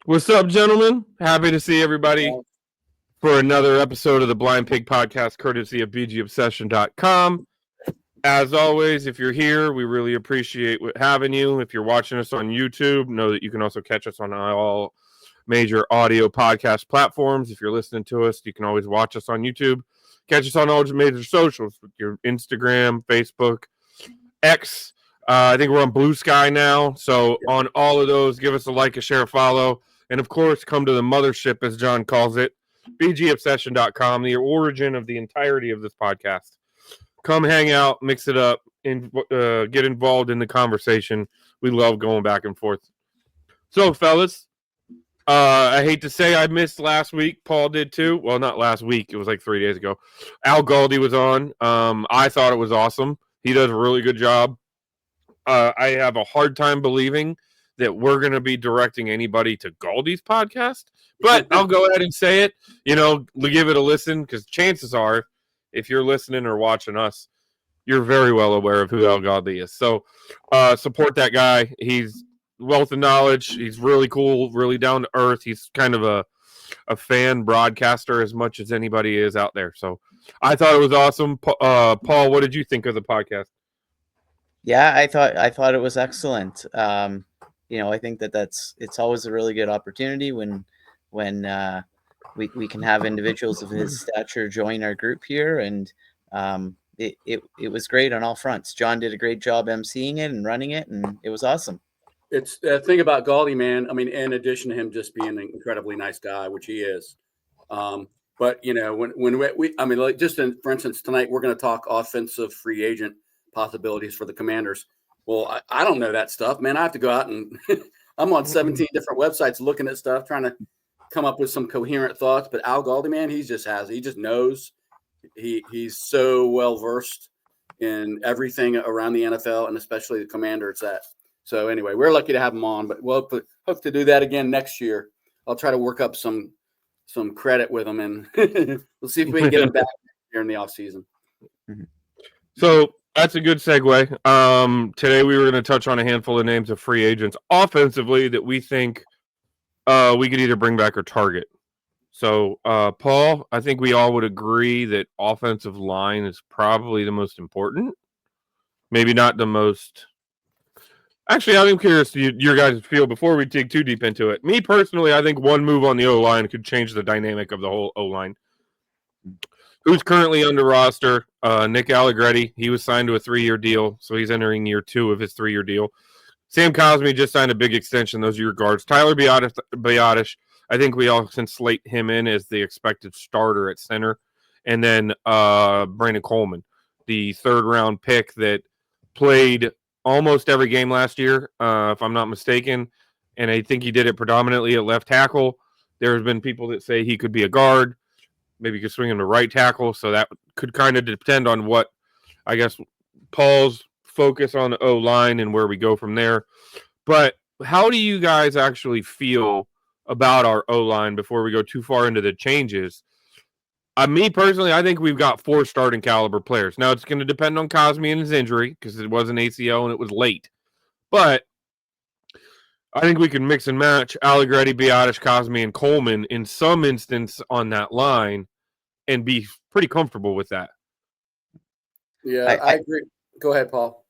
What's up, gentlemen? Happy to see everybody for another episode of the Blind Pig Podcast, courtesy of bgobsession.com. As always, if you're here, we really appreciate having you. If you're watching us on YouTube, know that you can also catch us on all major audio podcast platforms. If you're listening to us, you can always watch us on YouTube. Catch us on all major socials, your Instagram, Facebook, X. I think we're on Blue Sky now. So on all of those, give us a like, a share, a follow. And of course, come to the mothership, as John calls it, bgobsession.com, the origin of the entirety of this podcast. Come hang out, mix it up, and get involved in the conversation. We love going back and forth. So, fellas, I hate to say I missed last week. Paul did too. Well, not last week. It was like 3 days ago. Al Galdi was on. I thought it was awesome. He does a really good job. I have a hard time believing that we're going to be directing anybody to Galdi's podcast, but I'll go ahead and say it. Give it a listen, because chances are, if you're listening or watching us, you're very well aware of who Al Galdi is. So support that guy. He's wealth of knowledge. He's really cool, really down to earth. He's kind of a fan broadcaster as much as anybody is out there. So I thought it was awesome. Paul, what did you think of the podcast? Yeah, I thought it was excellent. I think it's always a really good opportunity when we can have individuals of his stature join our group here, and it was great on all fronts. John did a great job emceeing it and running it, and it was awesome. It's the thing about Galdi, man. I mean, in addition to him just being an incredibly nice guy, which he is, but for instance, tonight we're going to talk offensive free agent possibilities for the Commanders. Well, I don't know that stuff, man. I have to go out and I'm on 17 different websites looking at stuff, trying to come up with some coherent thoughts. But Al Galdi, man, he just knows. He's so well versed in everything around the NFL and especially the Commanders. So anyway, we're lucky to have him on, but we'll hope to do that again next year. I'll try to work up some credit with him, and we'll see if we can get him back here in the off season. So that's a good segue. Today we were going to touch on a handful of names of free agents offensively that we think we could either bring back or target. So, Paul, I think we all would agree that offensive line is probably the most important. Maybe not the most. Actually, I'm curious to your guys' feel before we dig too deep into it. Me personally, I think one move on the O-line could change the dynamic of the whole O-line. Who's currently under roster? Nick Allegretti. He was signed to a 3-year deal, so he's entering year 2 of his 3-year deal. Sam Cosmi just signed a big extension. Those are your guards. Tyler Biadasz, I think we all can slate him in as the expected starter at center. And then Brandon Coleman, the 3rd-round pick that played almost every game last year, if I'm not mistaken. And I think he did it predominantly at left tackle. There have been people that say he could be a guard. Maybe you could swing him to right tackle. So that could kind of depend on what, I guess, Paul's focus on the O-line and where we go from there. But how do you guys actually feel about our O-line before we go too far into the changes? Me personally, I think we've got 4 starting caliber players. Now, it's going to depend on Cosmi and his injury because it was an ACL and it was late. But I think we can mix and match Allegretti, Biadasz, Cosmi, and Coleman in some instance on that line and be pretty comfortable with that. Yeah, I agree. Go ahead, Paul.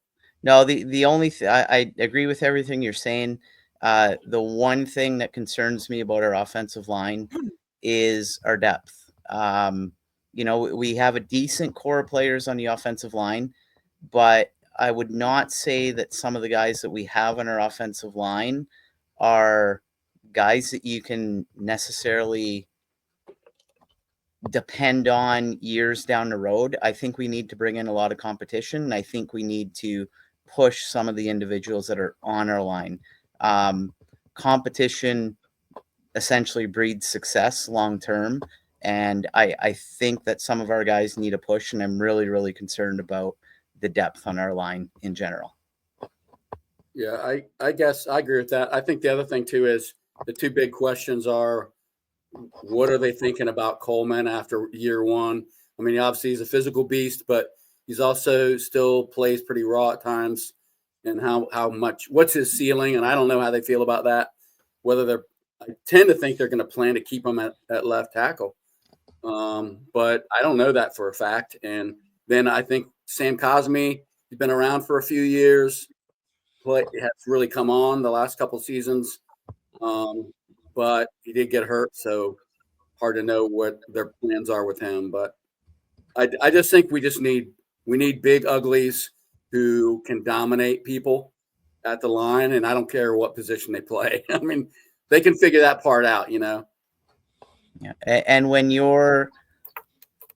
No, the only I agree with everything you're saying. The one thing that concerns me about our offensive line is our depth. We have a decent core of players on the offensive line, but I would not say that some of the guys that we have on our offensive line are guys that you can necessarily depend on years down the road. I think we need to bring in a lot of competition, and I think we need to push some of the individuals that are on our line. Competition essentially breeds success long term, and I think that some of our guys need a push, and I'm really, really concerned about the depth on our line in general. Yeah, I guess I agree with that. I think the other thing too is the 2 big questions are, what are they thinking about Coleman after year 1? I mean, obviously he's a physical beast, but he's also still plays pretty raw at times. And how much, what's his ceiling? And I don't know how they feel about that, whether they're I tend to think they're going to plan to keep him at left tackle. But I don't know that for a fact. And then I think Sam Cosmi, he's been around for a few years, has really come on the last couple seasons. But he did get hurt, so hard to know what their plans are with him. But I just think we need big uglies who can dominate people at the line, and I don't care what position they play. I mean, they can figure that part out, you know. Yeah. And when you're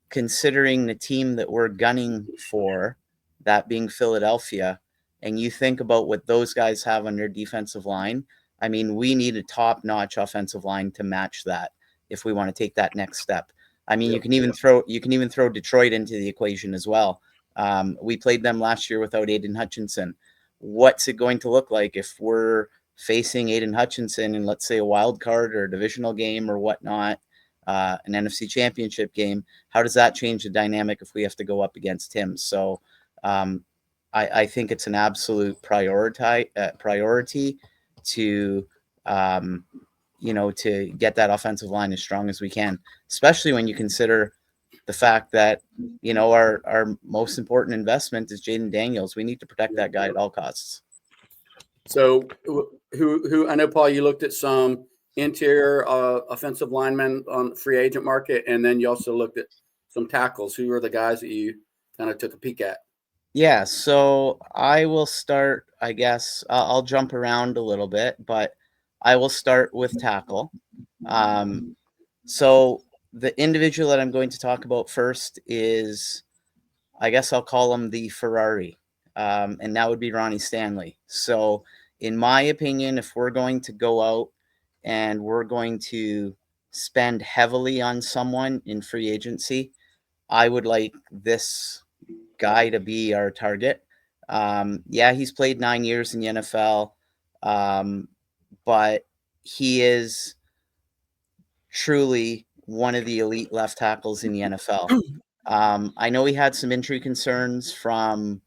considering the team that we're gunning for, that being Philadelphia, and you think about what those guys have on their defensive line, I mean, we need a top-notch offensive line to match that if we want to take that next step. I mean, you can even throw Detroit into the equation as well. We played them last year without Aiden Hutchinson. What's it going to look like if we're facing Aiden Hutchinson in, let's say, a wild card or a divisional game or whatnot, an NFC championship game? How does that change the dynamic if we have to go up against him? So I think it's an absolute priority to to get that offensive line as strong as we can, especially when you consider the fact that our most important investment is Jaden Daniels. We need to protect that guy at all costs. So who I know, Paul, you looked at some interior offensive linemen on the free agent market, and then you also looked at some tackles. Who are the guys that you kind of took a peek at? Yeah, so I will start, I guess. I'll jump around a little bit, but I will start with tackle. So the individual that I'm going to talk about first is, I guess I'll call him the Ferrari, and that would be Ronnie Stanley. So in my opinion, if we're going to go out and we're going to spend heavily on someone in free agency, I would like this guy to be our target. Yeah, he's played 9 years in the NFL, but he is truly one of the elite left tackles in the NFL. I know he had some injury concerns from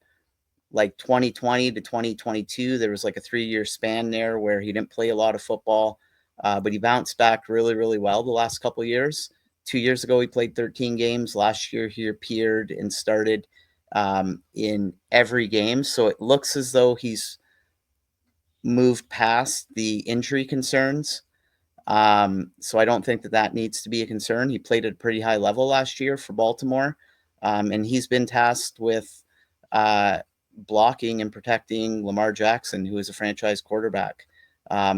like 2020 to 2022. There was like a 3-year span there where he didn't play a lot of football, but he bounced back really, really well the last couple of years. 2 years ago, he played 13 games. Last year, he appeared and started in every game. So it looks as though he's moved past the injury concerns. So I don't think that needs to be a concern. He played at a pretty high level last year for Baltimore, and he's been tasked with blocking and protecting Lamar Jackson, who is a franchise quarterback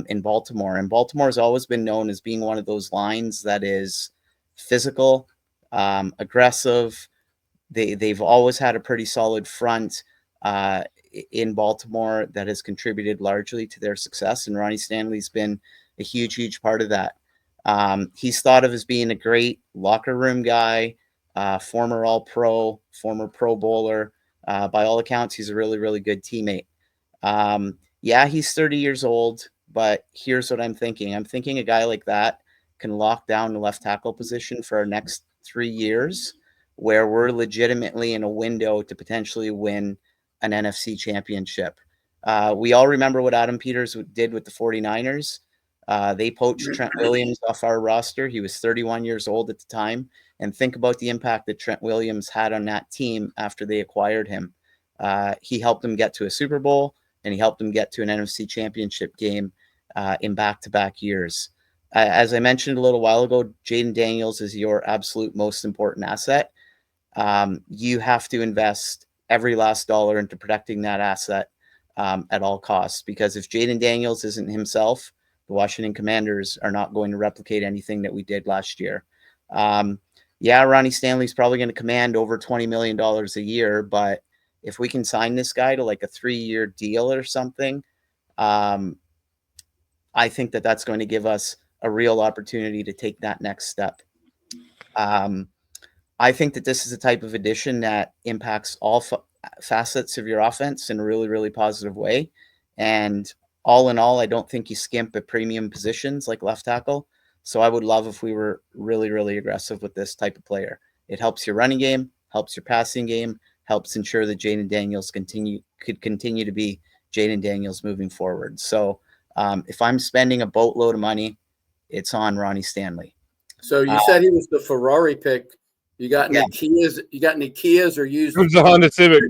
in Baltimore. And Baltimore has always been known as being one of those lines that is physical, aggressive. They've always had a pretty solid front in Baltimore that has contributed largely to their success, and Ronnie Stanley's been a huge part of that. He's thought of as being a great locker room guy, former All-Pro, former Pro Bowler. By all accounts, he's a really, really good teammate. Yeah, he's 30 years old, but here's what I'm thinking. I'm thinking a guy like that can lock down the left tackle position for our next 3 years, where we're legitimately in a window to potentially win an NFC championship. We all remember what Adam Peters did with the 49ers. They poached Trent Williams off our roster. He was 31 years old at the time. And think about the impact that Trent Williams had on that team after they acquired him. He helped them get to a Super Bowl, and he helped them get to an NFC championship game in back-to-back years. As I mentioned a little while ago, Jaden Daniels is your absolute most important asset. You have to invest every last dollar into protecting that asset at all costs, because if Jaden Daniels isn't himself, the Washington Commanders are not going to replicate anything that we did last year. Yeah, Ronnie Stanley's probably going to command over $20 million a year, but if we can sign this guy to like a 3-year deal or something, I think that's going to give us a real opportunity to take that next step. I think that this is a type of addition that impacts all facets of your offense in a really, really positive way. And all in all, I don't think you skimp at premium positions like left tackle. So I would love if we were really, really aggressive with this type of player. It helps your running game, helps your passing game, helps ensure that Jaden Daniels could continue to be Jaden Daniels moving forward. So if I'm spending a boatload of money it's on Ronnie Stanley. So you said he was the Ferrari pick. You got any Kias? You got any Kias or used Who's the Honda Civic?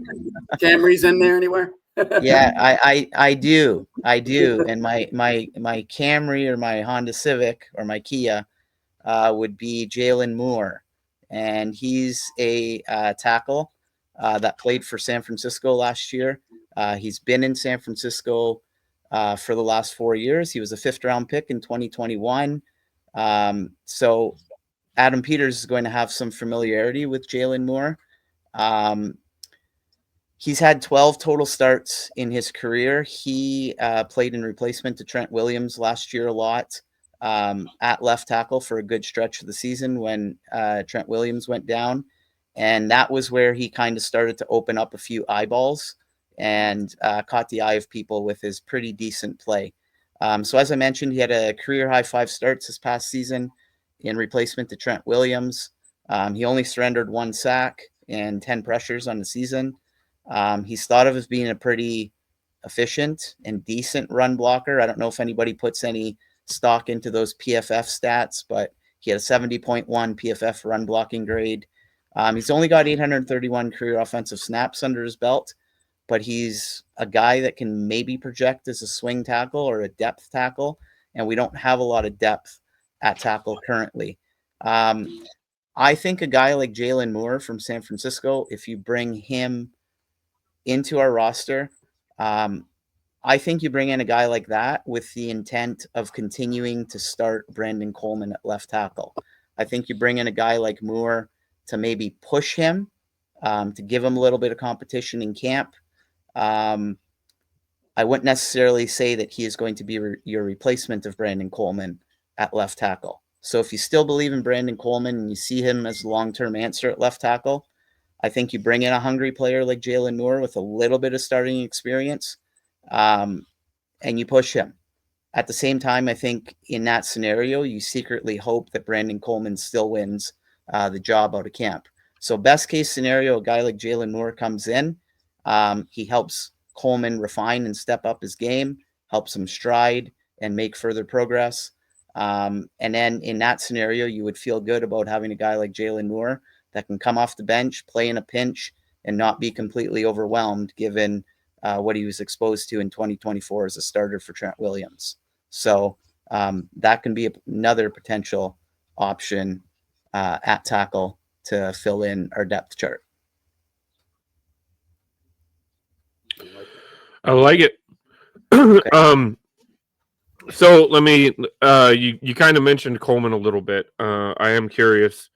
Camrys in there anywhere? Yeah, I do. And my Camry or my Honda Civic or my Kia would be Jalen Moore, and he's a tackle that played for San Francisco last year. He's been in San Francisco for the last 4 years. He was a 5th-round pick in 2021. So Adam Peters is going to have some familiarity with Jalen Moore. He's had 12 total starts in his career. He played in replacement to Trent Williams last year a lot at left tackle for a good stretch of the season when Trent Williams went down. And that was where he kind of started to open up a few eyeballs and caught the eye of people with his pretty decent play. So as I mentioned, he had a career high 5 starts this past season in replacement to Trent Williams. He only surrendered 1 sack and 10 pressures on the season. He's thought of as being a pretty efficient and decent run blocker. I don't know if anybody puts any stock into those PFF stats, but he had a 70.1 PFF run blocking grade. He's only got 831 career offensive snaps under his belt, but he's a guy that can maybe project as a swing tackle or a depth tackle, and we don't have a lot of depth at tackle currently. I think a guy like Jalen Moore from San Francisco, if you bring him into our roster, I think you bring in a guy like that with the intent of continuing to start Brandon Coleman at left tackle. I think you bring in a guy like Moore to maybe push him, to give him a little bit of competition in camp. I wouldn't necessarily say that he is going to be your replacement of Brandon Coleman at left tackle. So if you still believe in Brandon Coleman and you see him as a long-term answer at left tackle, I think you bring in a hungry player like Jalen Moore with a little bit of starting experience, and you push him. At the same time, I think in that scenario, you secretly hope that Brandon Coleman still wins the job out of camp. So best case scenario, a guy like Jalen Moore comes in. He helps Coleman refine and step up his game, helps him stride and make further progress. And then in that scenario, you would feel good about having a guy like Jalen Moore that can come off the bench, play in a pinch, and not be completely overwhelmed given what he was exposed to in 2024 as a starter for Trent Williams. So that can be another potential option at tackle to fill in our depth chart. I like it. Okay. So let me, you kind of mentioned Coleman a little bit. I am curious.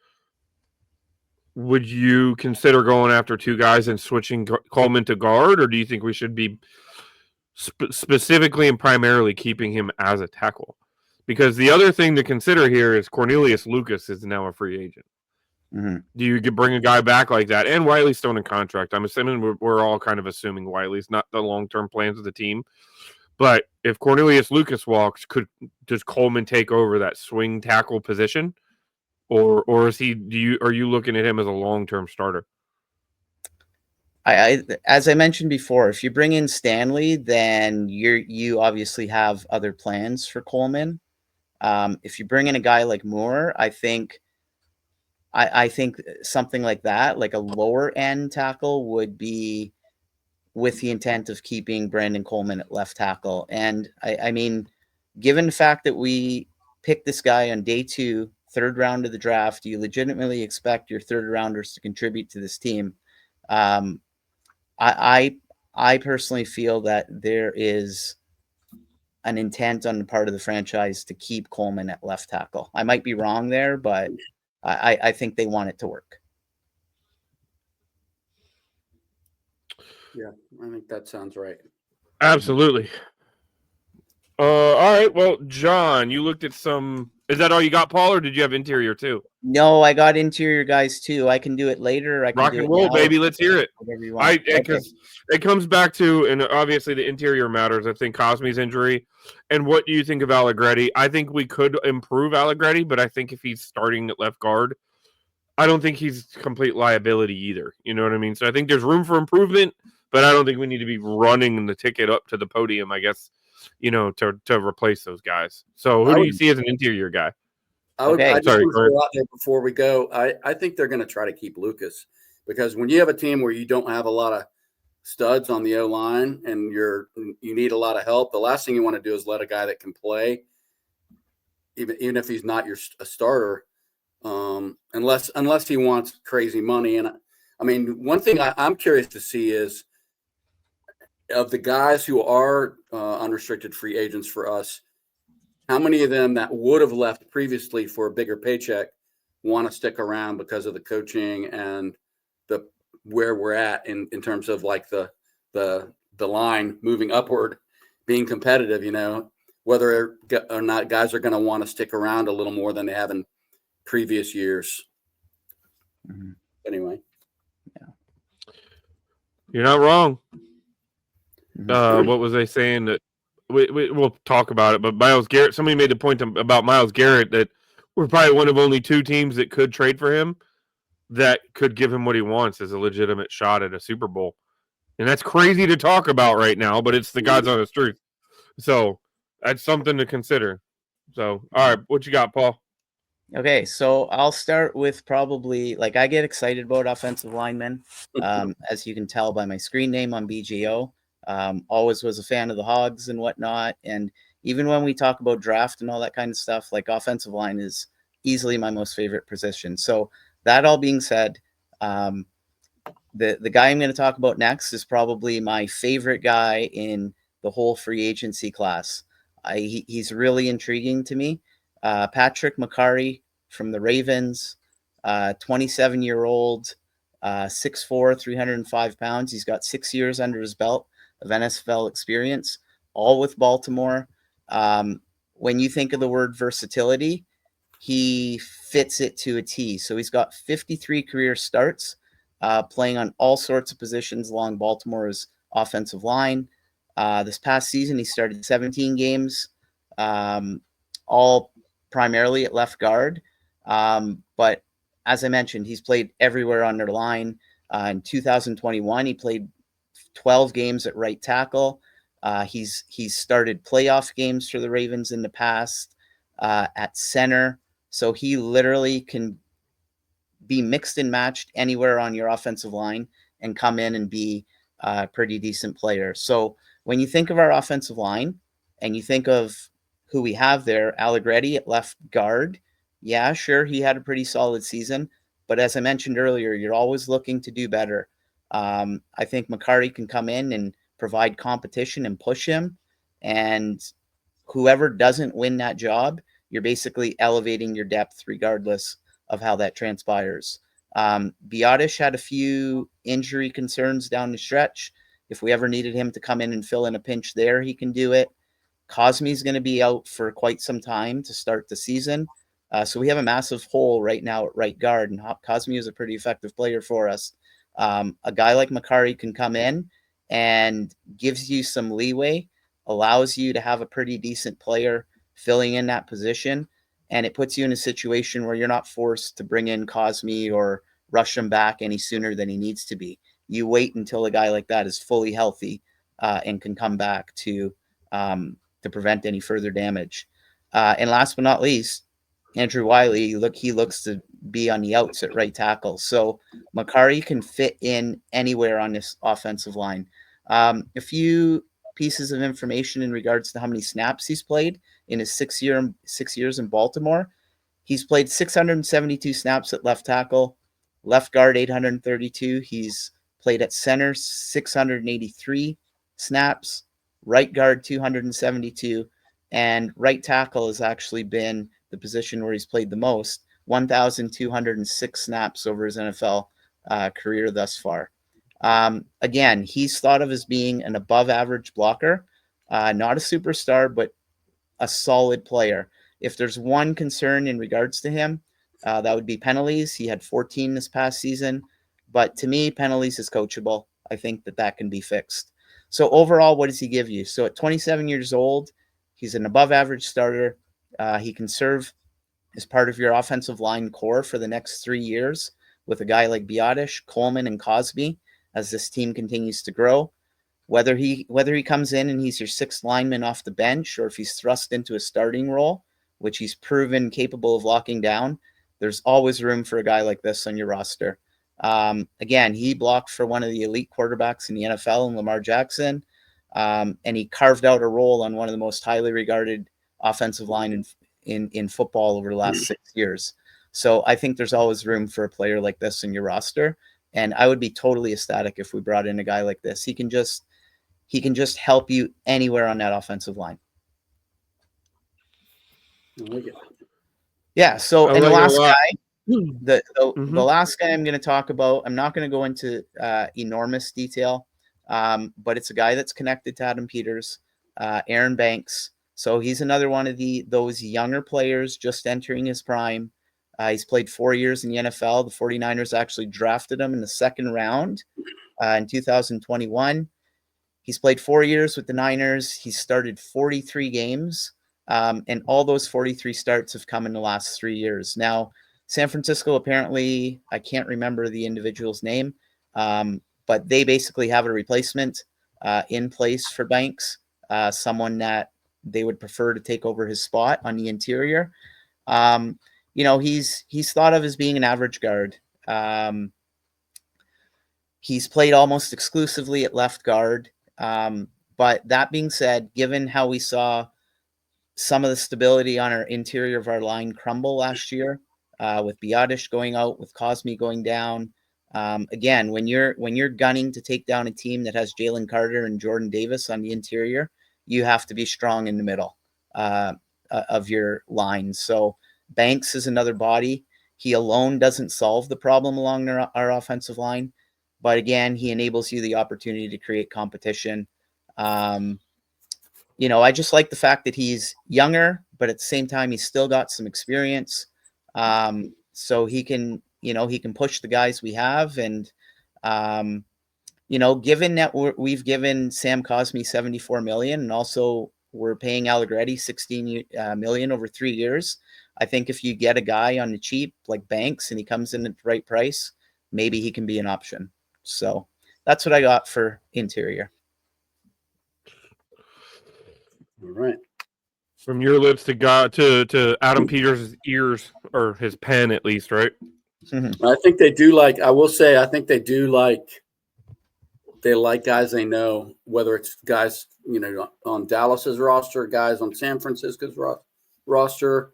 Would you consider going after 2 guys and switching Coleman to guard, or do you think we should be specifically and primarily keeping him as a tackle? Because the other thing to consider here is Cornelius Lucas is now a free agent. Mm-hmm. Do you bring a guy back like that? And Wiley's still in contract. I'm assuming we're all kind of assuming Wiley's not the long-term plans of the team. But if Cornelius Lucas walks, does Coleman take over that swing tackle position? Or is he? Are you looking at him as a long-term starter? I as I mentioned before, if you bring in Stanley, then you obviously have other plans for Coleman. If you bring in a guy like Moore, I think something like that, like a lower end tackle, would be with the intent of keeping Brandon Coleman at left tackle. And I mean, given the fact that we picked this guy on day 2, 3rd round of the draft, you legitimately expect your 3rd rounders to contribute to this team. I personally feel that there is an intent on the part of the franchise to keep Coleman at left tackle. I might be wrong there, but I think they want it to work. Yeah, I think that sounds right. Absolutely. All right. Well, John, you looked at some. Is that all you got, Paul, or did you have interior too? No, I got interior guys too. I can do it later. I can Rock do and it roll, now, baby. Let's hear it. whatever you want. Because it comes back to, and obviously the interior matters. I think Cosme's injury, and what do you think of Allegretti? I think we could improve Allegretti, but I think if he's starting at left guard, I don't think he's complete liability either. You know what I mean? So I think there's room for improvement, but I don't think we need to be running the ticket up to the podium, I guess, to replace those guys. So who do you see as an interior guy? I just Sorry, want to throw out there before we go. I think they're going to try to keep Lucas, because when you have a team where you don't have a lot of studs on the O line and you need a lot of help, the last thing you want to do is let a guy that can play, even if he's not a starter, unless he wants crazy money. And I mean, one thing I'm curious to see is, of the guys who are unrestricted free agents for us, how many of them that would have left previously for a bigger paycheck want to stick around because of the coaching and where we're at in terms of like the line moving upward, being competitive, whether or not guys are going to want to stick around a little more than they have in previous years. Mm-hmm. Anyway. Yeah. You're not wrong. Mm-hmm. What was I saying? That we'll talk about it, but Myles Garrett, somebody made the point about Myles Garrett that we're probably one of only two teams that could trade for him that could give him what he wants as a legitimate shot at a Super Bowl. And that's crazy to talk about right now, but it's the God's honest truth. So that's something to consider. So, all right, what you got, Paul? Okay, so I'll start with probably, like, I get excited about offensive linemen, as you can tell by my screen name on BGO. Always was a fan of the Hogs and whatnot. And even when we talk about draft and all that kind of stuff, like, offensive line is easily my most favorite position. So that all being said, the guy I'm going to talk about next is probably my favorite guy in the whole free agency class. He's really intriguing to me. Patrick McCarry from the Ravens, 27-year-old, 6'4", 305 pounds. He's got 6 years under his belt of NFL experience, all with Baltimore. When you think of the word versatility, he fits it to a T. So he's got 53 career starts, playing on all sorts of positions along Baltimore's offensive line. This past season, he started 17 games, all primarily at left guard. But as I mentioned, he's played everywhere on their line. In 2021, he played 12 games at right tackle. He's started playoff games for the Ravens in the past at center. So he literally can be mixed and matched anywhere on your offensive line and come in and be a pretty decent player. So when you think of our offensive line and you think of who we have there, Allegretti at left guard, yeah, sure, he had a pretty solid season. But as I mentioned earlier, you're always looking to do better. I think McCarty can come in and provide competition and push him. And whoever doesn't win that job, you're basically elevating your depth regardless of how that transpires. Biotish had a few injury concerns down the stretch. If we ever needed him to come in and fill in a pinch there, he can do it. Cosme's going to be out for quite some time to start the season. So we have a massive hole right now at right guard, and Cosme is a pretty effective player for us. A guy like McCarry can come in and gives you some leeway, allows you to have a pretty decent player filling in that position, and it puts you in a situation where you're not forced to bring in Cosme or rush him back any sooner than he needs to be. You wait until a guy like that is fully healthy and can come back to prevent any further damage. And last but not least, Andrew Wiley, he looks to be on the outs at right tackle. So McCarry can fit in anywhere on this offensive line. A few pieces of information in regards to how many snaps he's played in his 6 years in Baltimore. He's played 672 snaps at left tackle, left guard 832. He's played at center 683 snaps, right guard 272, and right tackle has actually been the position where he's played the most, 1,206 snaps over his NFL career thus far. Again, he's thought of as being an above average blocker, not a superstar, but a solid player. If there's one concern in regards to him, that would be penalties. He had 14 this past season, but to me, penalties is coachable. I think that can be fixed. So overall, what does he give you? So at 27 years old, he's an above average starter. He can serve as part of your offensive line core for the next 3 years with a guy like Biotish, Coleman, and Cosme as this team continues to grow. whether he comes in and he's your sixth lineman off the bench, or if he's thrust into a starting role, which he's proven capable of locking down, there's always room for a guy like this on your roster. Again, he blocked for one of the elite quarterbacks in the NFL, in Lamar Jackson, and he carved out a role on one of the most highly regarded offensive line in football over the last 6 years. So I think there's always room for a player like this in your roster, and I would be totally ecstatic if we brought in a guy like this. He can just help you anywhere on that offensive line. I like it. Yeah. So, I and like the it a last lot. guy, the Mhm. last guy I'm going to talk about, I'm not going to go into enormous detail, but it's a guy that's connected to Adam Peters, Aaron Banks. So he's another one of those younger players just entering his prime. He's played 4 years in the NFL. The 49ers actually drafted him in the second round in 2021. He's played 4 years with the Niners. He's started 43 games, and all those 43 starts have come in the last 3 years. Now, San Francisco, apparently, I can't remember the individual's name, but they basically have a replacement in place for Banks, someone that they would prefer to take over his spot on the interior. He's thought of as being an average guard. He's played almost exclusively at left guard. But that being said, given how we saw some of the stability on our interior of our line crumble last year, with Biadish going out, with Cosme going down, again, when you're gunning to take down a team that has Jalen Carter and Jordan Davis on the interior, you have to be strong in the middle of your line. So Banks is another body. He alone doesn't solve the problem along our offensive line, but again, he enables you the opportunity to create competition. I just like the fact that he's younger, but at the same time, he's still got some experience. So he can push the guys we have. And, given that we've given Sam Cosme $74 million, and also we're paying Allegretti $16 million over 3 years, I think if you get a guy on the cheap like Banks and he comes in at the right price, maybe he can be an option. So that's what I got for interior. All right. From your lips to God to Adam Peters' ears, or his pen at least, right? I think they do like. I will say, I think they do like. They like guys they know, whether it's guys on Dallas's roster, guys on San Francisco's roster.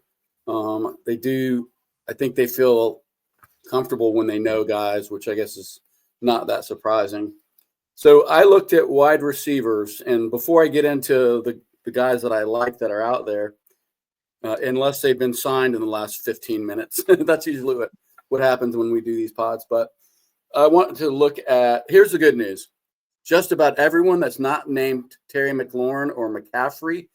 They do. I think they feel comfortable when they know guys, which I guess is not that surprising. So I looked at wide receivers, and before I get into the guys that I like that are out there, unless they've been signed in the last 15 minutes, that's usually what happens when we do these pods. But I want to look at, here's the good news. Just about everyone that's not named Terry McLaurin or McCaffrey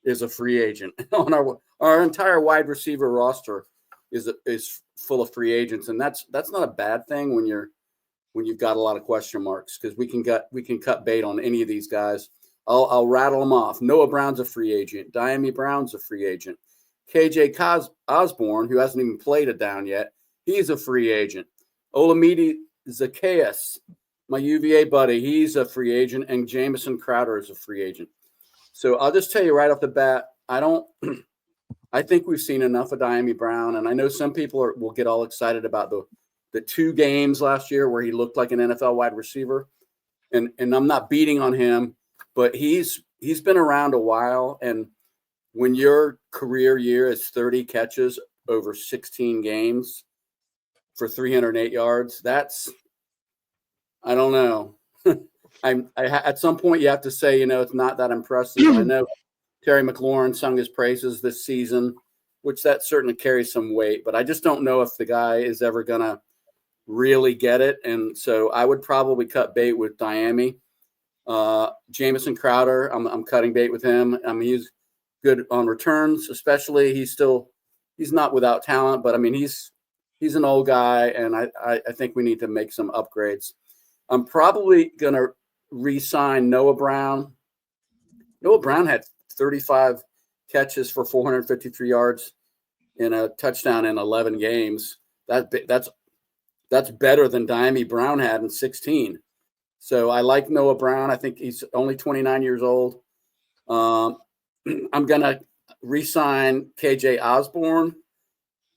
is a free agent. On our entire wide receiver roster is full of free agents, and that's not a bad thing when you've got a lot of question marks, because we can cut bait on any of these guys. I'll rattle them off. Noah Brown's a free agent. Diami Brown's a free agent. KJ Osborne, who hasn't even played a down yet, he's a free agent. Olamide Zacchaeus, my UVA buddy, he's a free agent, and Jamison Crowder is a free agent. So I'll just tell you right off the bat, I think we've seen enough of Diami Brown, and I know some people will get all excited about the 2 games last year where he looked like an NFL wide receiver, and I'm not beating on him, but he's been around a while, and when your career year is 30 catches over 16 games for 308 yards, that's, I don't know. At some point you have to say, it's not that impressive. I know Terry McLaurin sung his praises this season, which that certainly carries some weight, but I just don't know if the guy is ever going to really get it. And so I would probably cut bait with Diami. Jamison Crowder, I'm cutting bait with him. I mean, he's good on returns, especially. He's not without talent, but I mean, he's an old guy, and I think we need to make some upgrades. I'm probably going to re-sign Noah Brown. Noah Brown had 35 catches for 453 yards in a touchdown in 11 games. That's better than Diami Brown had in 16. So I like Noah Brown. I think he's only 29 years old. I'm going to re-sign KJ Osborne,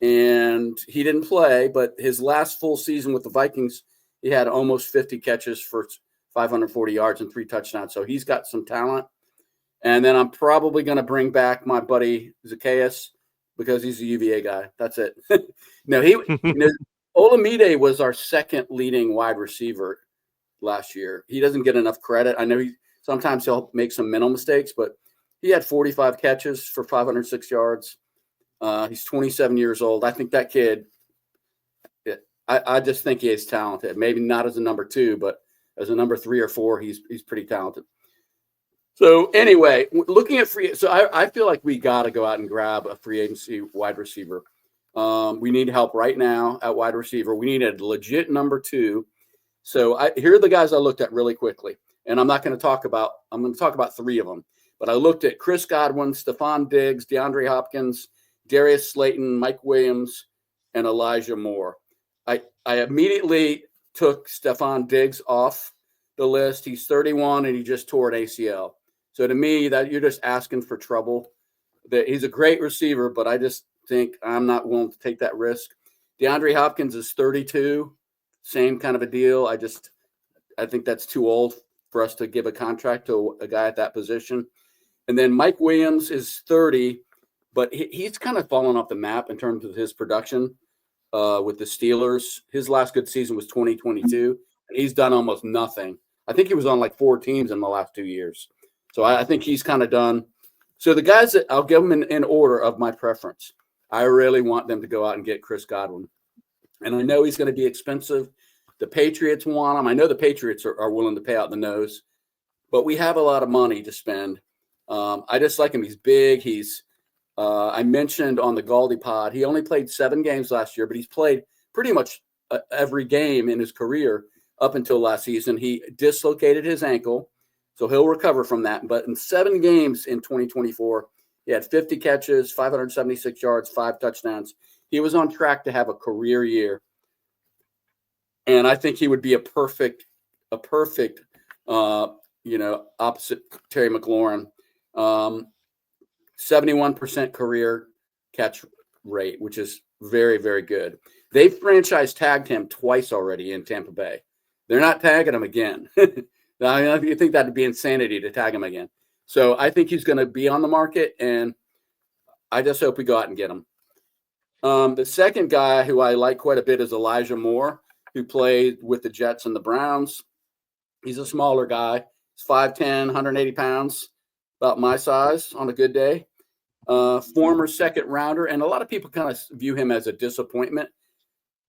and he didn't play, but his last full season with the Vikings, he had almost 50 catches for 540 yards and 3 touchdowns. So he's got some talent. And then I'm probably going to bring back my buddy Zacchaeus because he's a UVA guy. That's it. Olamide was our second leading wide receiver last year. He doesn't get enough credit. I know sometimes he'll make some mental mistakes, but he had 45 catches for 506 yards. He's 27 years old. I think that kid, I just think he is talented. Maybe not as a number 2, but as a number 3 or 4, he's pretty talented. So anyway, looking at I feel like we got to go out and grab a free agency wide receiver. We need help right now at wide receiver. We need a legit number 2. So here are the guys I looked at really quickly, and I'm going to talk about 3 of them. But I looked at Chris Godwin, Stephon Diggs, DeAndre Hopkins, Darius Slayton, Mike Williams, and Elijah Moore. I immediately took Stephon Diggs off the list. He's 31 and he just tore an ACL. So to me, that you're just asking for trouble. He's a great receiver, but I just think I'm not willing to take that risk. DeAndre Hopkins is 32, same kind of a deal. I think that's too old for us to give a contract to a guy at that position. And then Mike Williams is 30, but he's kind of fallen off the map in terms of his production with the Steelers. His last good season was 2022, and he's done almost nothing. I think he was on like 4 teams in the last 2 years. So I think he's kind of done. So the guys that I'll give them in order of my preference, I really want them to go out and get Chris Godwin. And I know he's going to be expensive. The Patriots want him. I know the Patriots are willing to pay out the nose, but we have a lot of money to spend. I just like him. He's big. I mentioned on the Galdi pod, he only played 7 games last year, but he's played pretty much every game in his career up until last season. He dislocated his ankle, so he'll recover from that. But in 7 games in 2024, he had 50 catches, 576 yards, 5 touchdowns. He was on track to have a career year. And I think he would be a perfect, opposite Terry McLaurin. 71% career catch rate, which is very, very good. They've franchise tagged him twice already in Tampa Bay. They're not tagging him again. I think that'd be insanity to tag him again. So I think he's going to be on the market, and I just hope we go out and get him. The second guy who I like quite a bit is Elijah Moore, who played with the Jets and the Browns. He's a smaller guy. He's 5'10", 180 pounds, about my size on a good day. Former second rounder, and a lot of people kind of view him as a disappointment,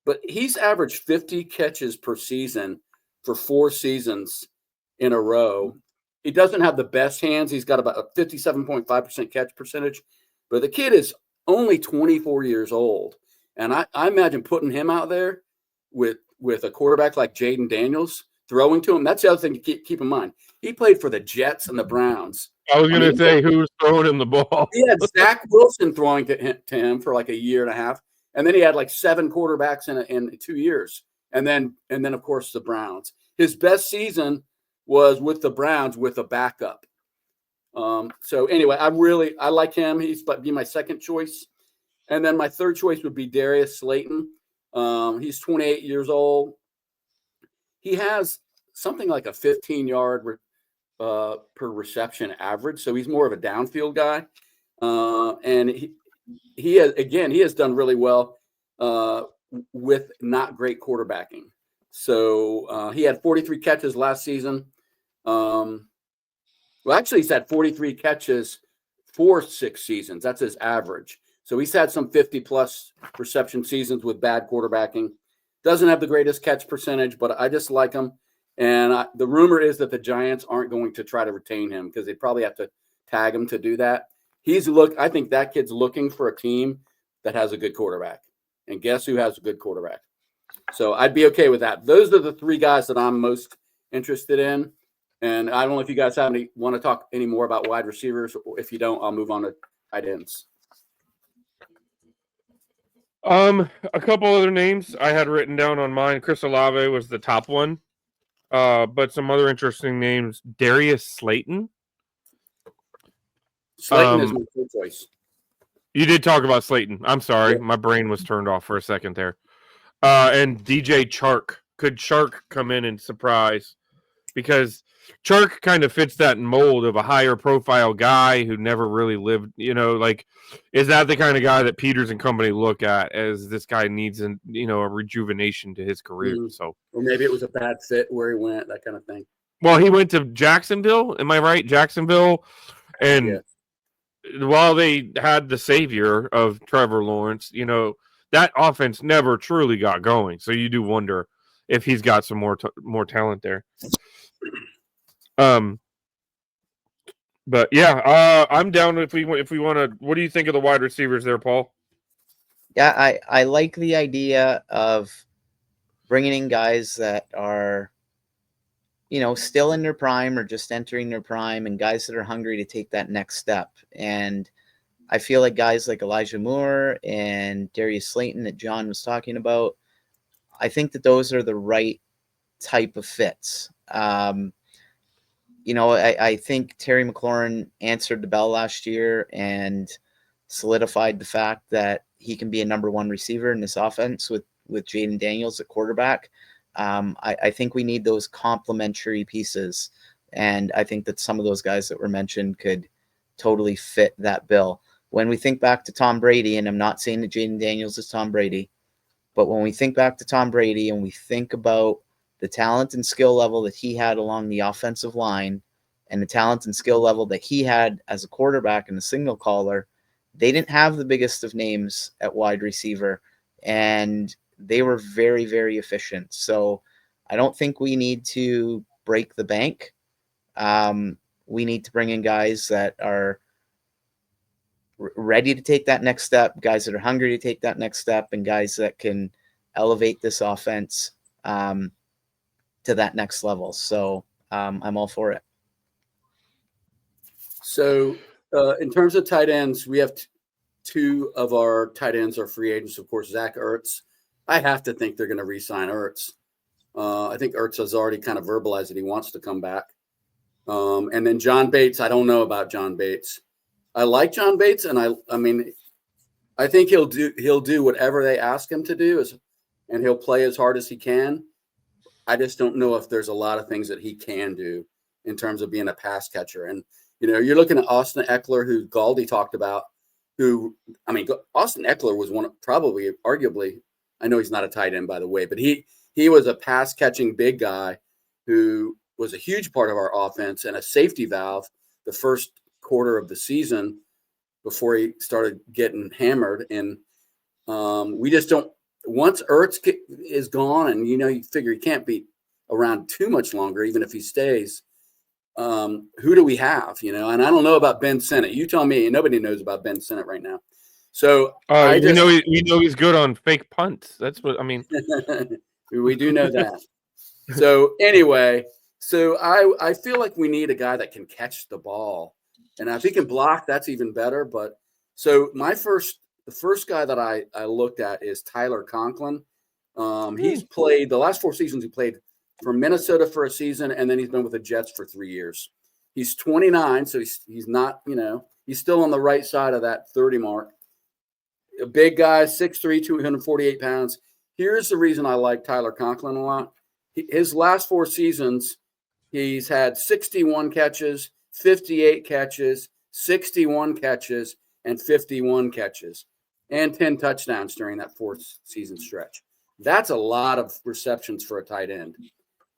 but he's averaged 50 catches per season for 4 seasons in a row. He doesn't have the best hands. He's got about a 57.5% catch percentage, but the kid is only 24 years old. And I imagine putting him out there with a quarterback like Jaden Daniels throwing to him. That's the other thing to keep in mind. He played for the Jets and the Browns. I was going to say, who's throwing him the ball? He had Zach Wilson throwing to him for like a year and a half. And then he had like 7 quarterbacks in 2 years. And then, of course, the Browns. His best season was with the Browns with a backup. So anyway, I like him. He's be my second choice. And then my third choice would be Darius Slayton. He's 28 years old. He has something like a 15-yard per reception average. So he's more of a downfield guy. And he has done really well with not great quarterbacking. So he had 43 catches last season. Actually, he's had 43 catches for 6 seasons. That's his average. So he's had some 50-plus reception seasons with bad quarterbacking. Doesn't have the greatest catch percentage, but I just like him. And the rumor is that the Giants aren't going to try to retain him because they probably have to tag him to do that. I think that kid's looking for a team that has a good quarterback. And guess who has a good quarterback? So I'd be okay with that. Those are the 3 guys that I'm most interested in. And I don't know if you guys want to talk any more about wide receivers. If you don't, I'll move on to tight ends. A couple other names I had written down on mine. Chris Olave was the top one. But some other interesting names: Darius Slayton. Slayton is my third choice. You did talk about Slayton. I'm sorry, Yeah. my brain was turned off for a second there. And DJ Chark. Could Chark come in and surprise? Because Chark kind of fits that mold of a higher profile guy who never really lived, like, is that the kind of guy that Peters and company look at as this guy needs a rejuvenation to his career? So, or maybe it was a bad fit where he went, that kind of thing. Well, he went to Jacksonville. Am I right? Jacksonville. And while they had the savior of Trevor Lawrence, that offense never truly got going. So you do wonder if he's got some more talent there. But yeah, I'm down if we want to. What do you think of the wide receivers there, Paul? Yeah, I like the idea of bringing in guys that are, still in their prime or just entering their prime, and guys that are hungry to take that next step. And I feel like guys like Elijah Moore and Darius Slayton that John was talking about, I think that those are the right type of fits. I think Terry McLaurin answered the bell last year and solidified the fact that he can be a number one receiver in this offense with Jaden Daniels at quarterback. I think we need those complementary pieces. And I think that some of those guys that were mentioned could totally fit that bill. When we think back to Tom Brady, and I'm not saying that Jaden Daniels is Tom Brady, but when we think back to Tom Brady and we think about the talent and skill level that he had along the offensive line and the talent and skill level that he had as a quarterback and a signal caller, they didn't have the biggest of names at wide receiver, and they were very, very efficient. So I don't think we need to break the bank. We need to bring in guys that are ready to take that next step, guys that are hungry to take that next step, and guys that can elevate this offense to that next level. So I'm all for it. So in terms of tight ends, we have two of our tight ends are free agents. Of course, Zach Ertz. I have to think they're going to re-sign Ertz. I think Ertz has already kind of verbalized that he wants to come back. And then John Bates. I don't know about John Bates. I like John Bates, and I think he'll do whatever they ask him to do, and he'll play as hard as he can. I just don't know if there's a lot of things that he can do in terms of being a pass catcher. And you're looking at Austin Eckler, who Galdi talked about. Austin Eckler was arguably, I know he's not a tight end, by the way, but he was a pass catching big guy who was a huge part of our offense and a safety valve the first quarter of the season before he started getting hammered. And we just don't. Once Ertz is gone, and you figure he can't be around too much longer, even if he stays. Who do we have? And I don't know about Ben Sinnott. You tell me. Nobody knows about Ben Sinnott right now. So we know he's good on fake punts. That's what I mean. We do know that. So anyway, I feel like we need a guy that can catch the ball, and if he can block, that's even better. But so the first guy that I looked at is Tyler Conklin. He's played the last 4 seasons. He played for Minnesota for a season, and then he's been with the Jets for 3 years. He's 29, so he's not, he's still on the right side of that 30 mark. A big guy, 6'3", 248 pounds. Here's the reason I like Tyler Conklin a lot. His last 4 seasons, he's had 61 catches, 58 catches, 61 catches, and 51 catches, and 10 touchdowns during that 4th season stretch. That's a lot of receptions for a tight end.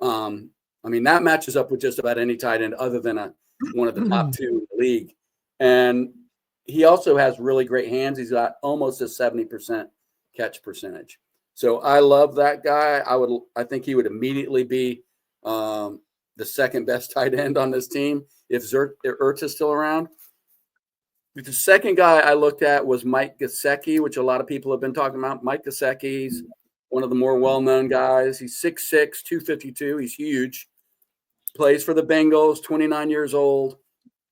That matches up with just about any tight end other than one of the top 2 in the league. And he also has really great hands. He's got almost a 70% catch percentage. So I love that guy. I think he would immediately be the second best tight end on this team if Ertz is still around. The second guy I looked at was Mike Gesicki, which a lot of people have been talking about. Mike Gesicki's one of the more well-known guys. He's 6'6", 252. He's huge. Plays for the Bengals, 29 years old.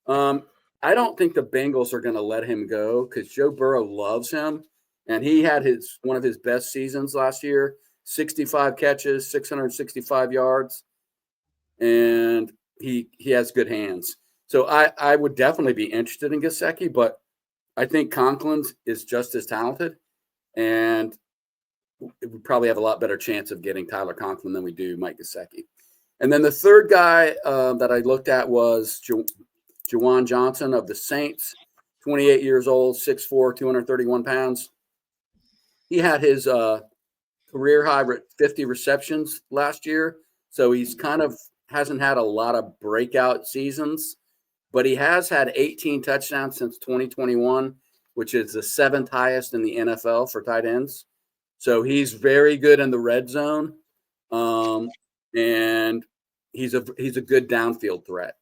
I don't think the Bengals are going to let him go because Joe Burrow loves him. And he had one of his best seasons last year, 65 catches, 665 yards. and he has good hands. So I would definitely be interested in Gesicki, but I think Conklin is just as talented, and we probably have a lot better chance of getting Tyler Conklin than we do Mike Gesicki. And then the third guy that I looked at was Juwan Johnson of the Saints, 28 years old, 6'4", 231 pounds. He had his career high 50 receptions last year, so he's kind of hasn't had a lot of breakout seasons, but he has had 18 touchdowns since 2021, which is the 7th highest in the NFL for tight ends. So he's very good in the red zone, and he's a good downfield threat.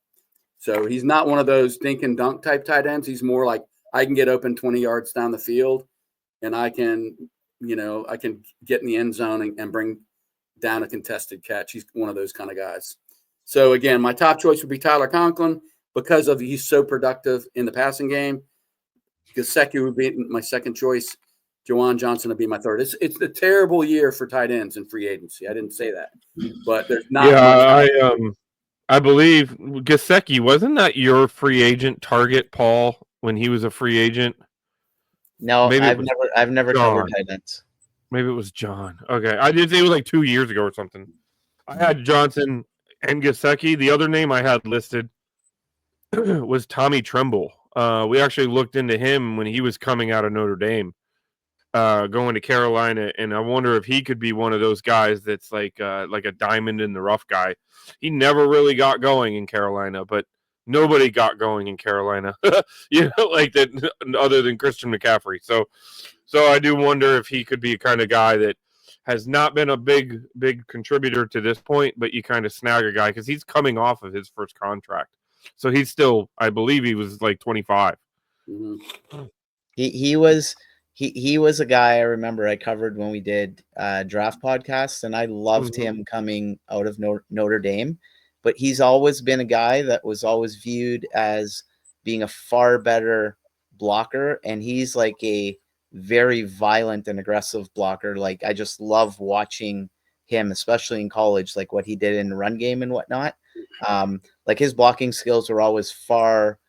So he's not one of those dink and dunk type tight ends. He's more like, I can get open 20 yards down the field, and I can get in the end zone and bring down a contested catch. He's one of those kind of guys. So again, my top choice would be Tyler Conklin because of he's so productive in the passing game. Gesicki would be my second choice. Juwan Johnson would be my third. It's a terrible year for tight ends in free agency. I didn't say that, but there's not much. I believe Gesicki, wasn't that your free agent target, Paul, when he was a free agent? No, maybe I've never covered tight ends. Maybe it was John. Okay, I did say it was like 2 years ago or something. I had Johnson and Gesicki. The other name I had listed was Tommy Tremble. We actually looked into him when he was coming out of Notre Dame, going to Carolina, and I wonder if he could be one of those guys that's like a diamond in the rough guy. He never really got going in Carolina, but nobody got going in Carolina, like that, other than Christian McCaffrey. So I do wonder if he could be a kind of guy that has not been a big contributor to this point, but you kind of snag a guy because he's coming off of his first contract. So he's still, I believe he was like 25. Mm-hmm. He was a guy I remember I covered when we did draft podcasts, and I loved him coming out of Notre Dame. But he's always been a guy that was always viewed as being a far better blocker, and he's like a very violent and aggressive blocker. Like, I just love watching him, especially in college, like what he did in the run game and whatnot. Like, his blocking skills were always far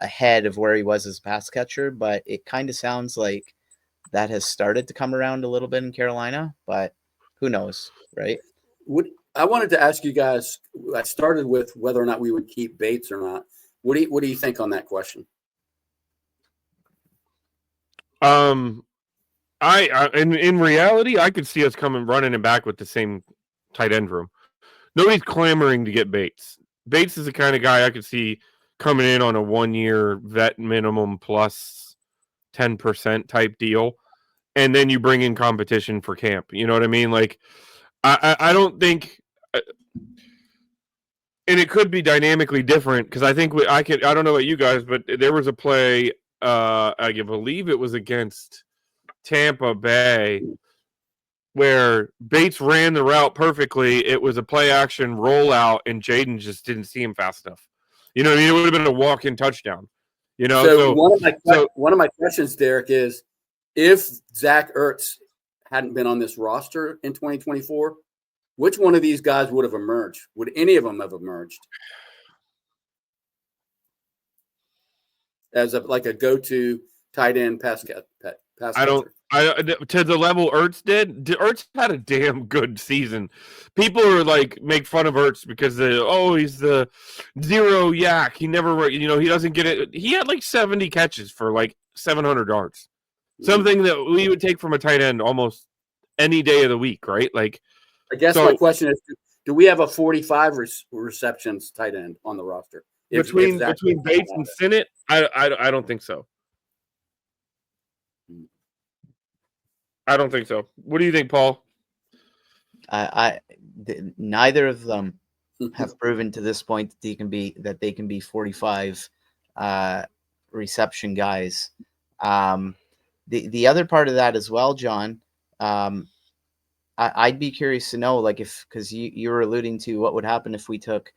ahead of where he was as a pass catcher, but it kind of sounds like that has started to come around a little bit in Carolina, but who knows, right? I wanted to ask you guys, I started with whether or not we would keep Bates or not. What do you think on that question? In reality, I could see us coming running him back with the same tight end room. Nobody's clamoring to get Bates. Bates is the kind of guy I could see coming in on a 1-year vet minimum plus 10% type deal, and then you bring in competition for camp. You know what I mean? Like, I don't think, and it could be dynamically different because I think I don't know about you guys, but there was a play, I believe it was against Tampa Bay, where Bates ran the route perfectly. It was a play action rollout, and Jaden just didn't see him fast enough. You know what I mean? It would have been a walk-in touchdown. You know, so one of my questions, Derek, is if Zach Ertz hadn't been on this roster in 2024, which one of these guys would have emerged? Would any of them have emerged as a go-to tight end pass catcher? To the level Ertz did. Ertz had a damn good season. People are like make fun of Ertz because he's the zero yak. He never, he doesn't get it. He had like 70 catches for like 700 yards. Something that we would take from a tight end almost any day of the week, right? Like, I guess my question is, do we have a 45 receptions tight end on the roster? Between Bates and Sinnott, I don't think so. I don't think so. What do you think, Paul? Neither of them have proven to this point that they can be 45 reception guys. The other part of that as well, John, I'd be curious to know, like, because you were alluding to what would happen if we took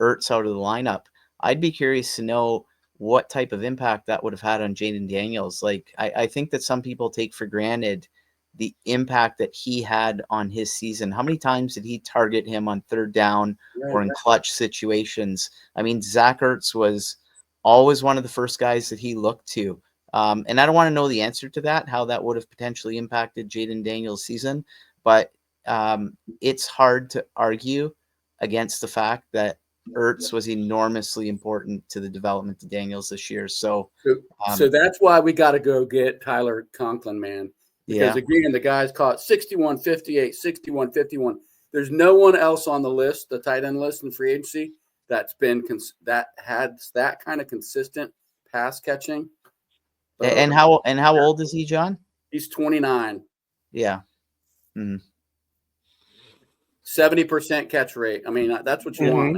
Ertz out of the lineup. I'd be curious to know what type of impact that would have had on Jaden Daniels. Like, I think that some people take for granted the impact that he had on his season. How many times did he target him on third down or in clutch situations? I mean, Zach Ertz was always one of the first guys that he looked to. And I don't want to know the answer to that, how that would have potentially impacted Jaden Daniels' season, but it's hard to argue against the fact that Ertz was enormously important to the development of Daniels this year. So that's why we got to go get Tyler Conklin, man. Because again, the guy's caught 61-58, 61-51. There's no one else on the list, the tight end list in free agency, that's been that had that kind of consistent pass catching. And how old is he, John? He's 29. Yeah. 70% catch rate. I mean, that's what you want.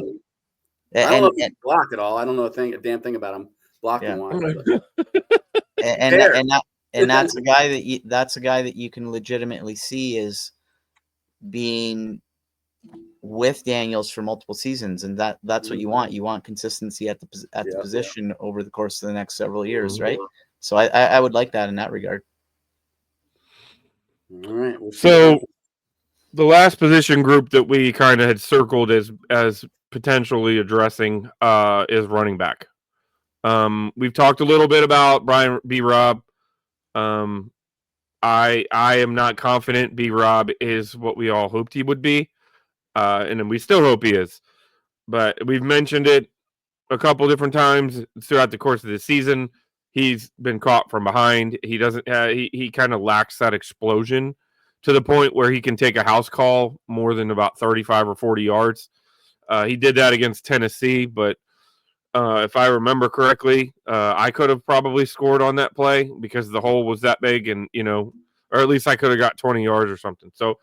I don't know if he can block at all. I don't know a damn thing about him blocking wise. And that's a guy that you can legitimately see is being with Daniels for multiple seasons, and that's what you want. You want consistency at the position over the course of the next several years, right? So I would like that in that regard. All right. So the last position group that we kind of had circled as potentially addressing is running back. We've talked a little bit about Brian B. Rob. I am not confident B. Rob is what we all hoped he would be, and we still hope he is. But we've mentioned it a couple different times throughout the course of the season. He's been caught from behind. He doesn't. He kind of lacks that explosion to the point where he can take a house call more than about 35 or 40 yards. He did that against Tennessee, but if I remember correctly, I could have probably scored on that play because the hole was that big, and or at least I could have got 20 yards or something. So,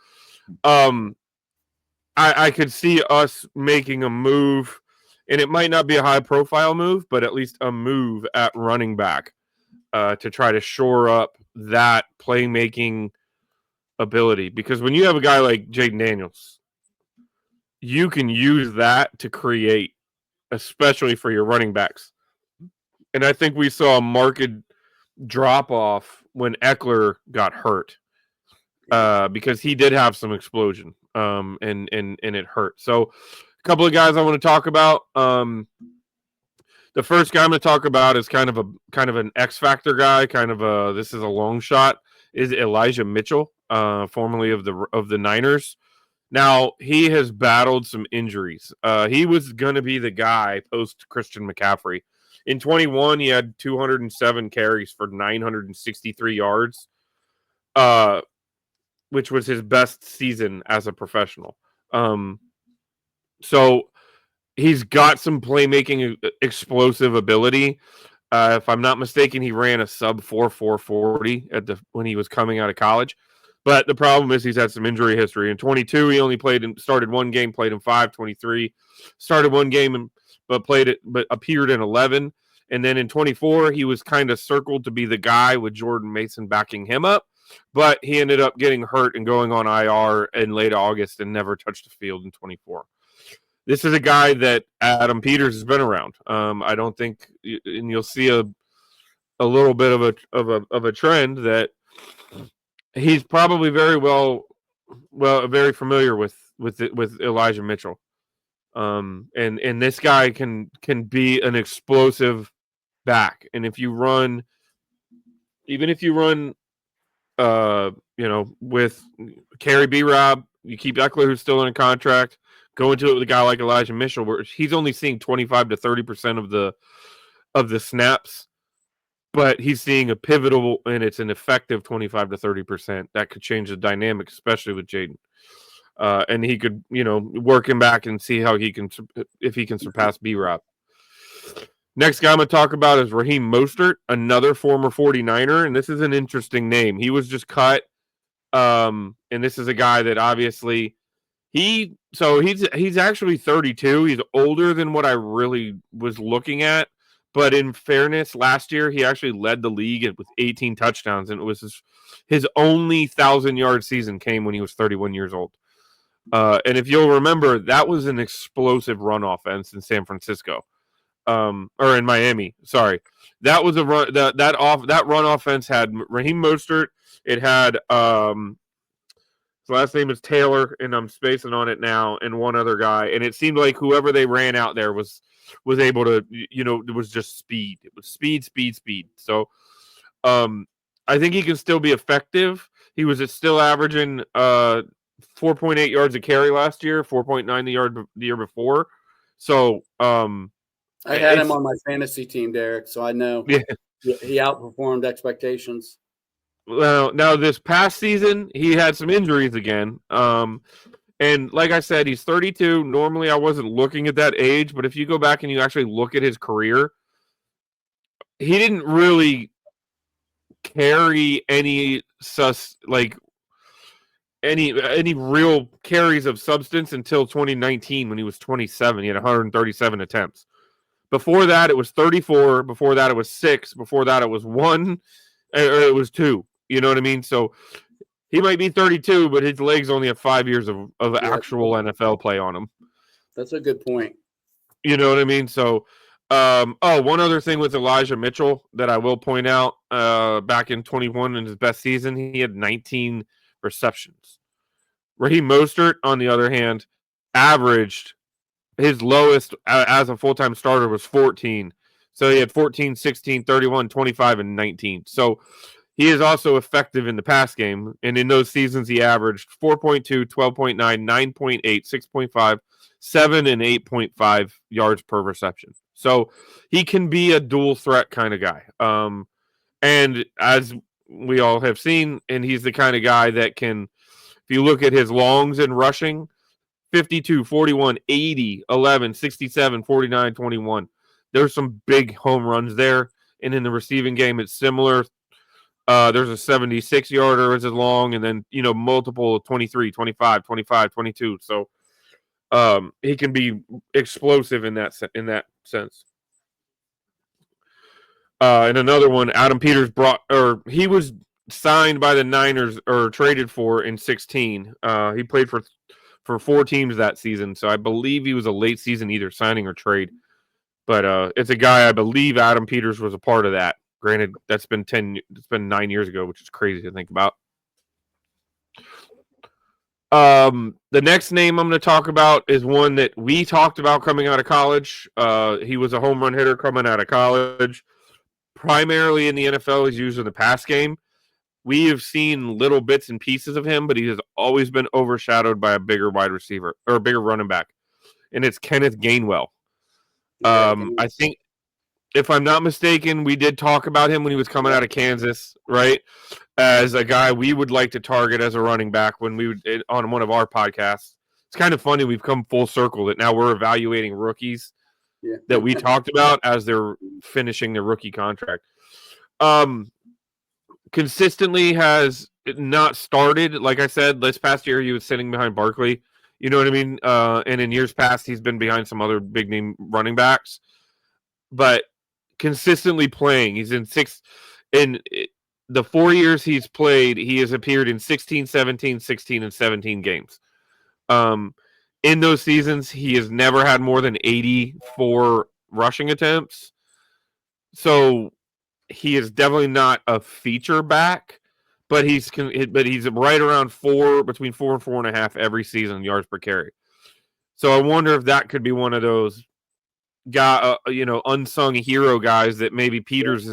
I could see us making a move, and it might not be a high-profile move, but at least a move at running back to try to shore up that playmaking ability. Because when you have a guy like Jaden Daniels, you can use that to create, especially for your running backs. And I think we saw a marked drop-off when Eckler got hurt because he did have some explosion, and it hurt. So a couple of guys I want to talk about. The first guy I'm going to talk about is kind of an X factor guy. This is a long shot. Is Elijah Mitchell, formerly of the Niners. Now he has battled some injuries. He was going to be the guy post Christian McCaffrey. In 21, he had 207 carries for 963 yards, which was his best season as a professional. So he's got some playmaking explosive ability. If I'm not mistaken, he ran a sub 4.40 when he was coming out of college. But the problem is he's had some injury history. In 22, he only started one game, played in 5. 23, started one game but appeared in 11. And then in 24, he was kind of circled to be the guy with Jordan Mason backing him up. But he ended up getting hurt and going on IR in late August and never touched the field in 24. This is a guy that Adam Peters has been around. I don't think, and you'll see a little bit of a trend that he's probably very familiar with Elijah Mitchell. And this guy can be an explosive back. And if you run with Kerry B. Rob, you keep Eckler, who's still in a contract, go into it with a guy like Elijah Mitchell, where he's only seeing 25 to 30% of the snaps, but he's seeing a pivotal, and it's an effective 25 to 30%. That could change the dynamic, especially with Jaden. And he could, work him back and see if he can surpass B-Rob. Next guy I'm going to talk about is Raheem Mostert, another former 49er, and this is an interesting name. He was just cut, and this is a guy that obviously he's actually 32. He's older than what I really was looking at. But in fairness, last year he actually led the league with 18 touchdowns, and it was his only 1,000-yard season came when he was 31 years old. And if you'll remember, that was an explosive run offense in San Francisco, or in Miami. Sorry, that was a run. That run offense had Raheem Mostert, It had his last name is Taylor, and I'm spacing on it now, and one other guy, and it seemed like whoever they ran out there was able to, it was just speed. It was speed. So, I think he can still be effective. He was still averaging 4.8 yards a carry last year, 4.9 the year before. So, I had him on my fantasy team, Derek, so I know he outperformed expectations. Well, now this past season, he had some injuries again. And like I said, he's 32. Normally, I wasn't looking at that age, but if you go back and you actually look at his career, he didn't really carry any real carries of substance until 2019 when he was 27. He had 137 attempts. Before that, it was 34. Before that, it was 6. Before that, it was 1. Or it was 2. You know what I mean? So he might be 32, but his legs only have 5 years of actual NFL play on him. That's a good point. You know what I mean? So, one other thing with Elijah Mitchell that I will point out, back in 21 in his best season, he had 19 receptions. Raheem Mostert, on the other hand, averaged his lowest as a full-time starter was 14. So he had 14, 16, 31, 25, and 19. So he is also effective in the pass game. And in those seasons, he averaged 4.2, 12.9, 9.8, 6.5, 7, and 8.5 yards per reception. So he can be a dual threat kind of guy. And as we all have seen, and he's the kind of guy that can, if you look at his longs and rushing, 52, 41, 80, 11, 67, 49, 21. There's some big home runs there. And in the receiving game, it's similar. There's a 76-yarder as long, and then, multiple 23, 25, 25, 22. So he can be explosive in that sense. And another one, Adam Peters he was signed by the Niners or traded for in 16. He played for 4 teams that season, so I believe he was a late season either signing or trade. But it's a guy, I believe Adam Peters was a part of that. Granted, it's been 9 years ago, which is crazy to think about. The next name I'm going to talk about is one that we talked about coming out of college. He was a home run hitter coming out of college. Primarily in the NFL, he's used in the pass game. We have seen little bits and pieces of him, but he has always been overshadowed by a bigger wide receiver or a bigger running back, and it's Kenneth Gainwell. I think, if I'm not mistaken, we did talk about him when he was coming out of Kansas, right? As a guy we would like to target as a running back when we would on one of our podcasts. It's kind of funny we've come full circle that now we're evaluating rookies that we talked about as they're finishing their rookie contract. Consistently has not started. Like I said, this past year he was sitting behind Barkley. You know what I mean? And in years past, he's been behind some other big name running backs. But consistently playing. He's in the 4 years he's played, he has appeared in 16, 17, 16, and 17 games. In those seasons, he has never had more than 84 rushing attempts. So he is definitely not a feature back, but he's right around between 4 and 4.5 every season yards per carry. So I wonder if that could be one of those unsung hero guys that maybe Peters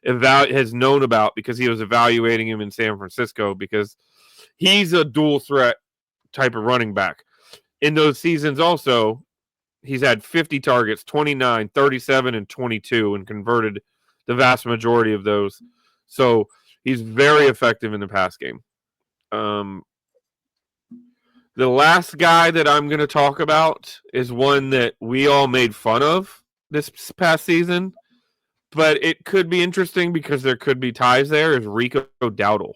has known about because he was evaluating him in San Francisco, because he's a dual threat type of running back. In those seasons also, he's had 50 targets, 29, 37, and 22, and converted the vast majority of those. So he's very effective in the pass game. The last guy that I'm going to talk about is one that we all made fun of this past season, but it could be interesting because there could be ties there, is Rico Dowdle.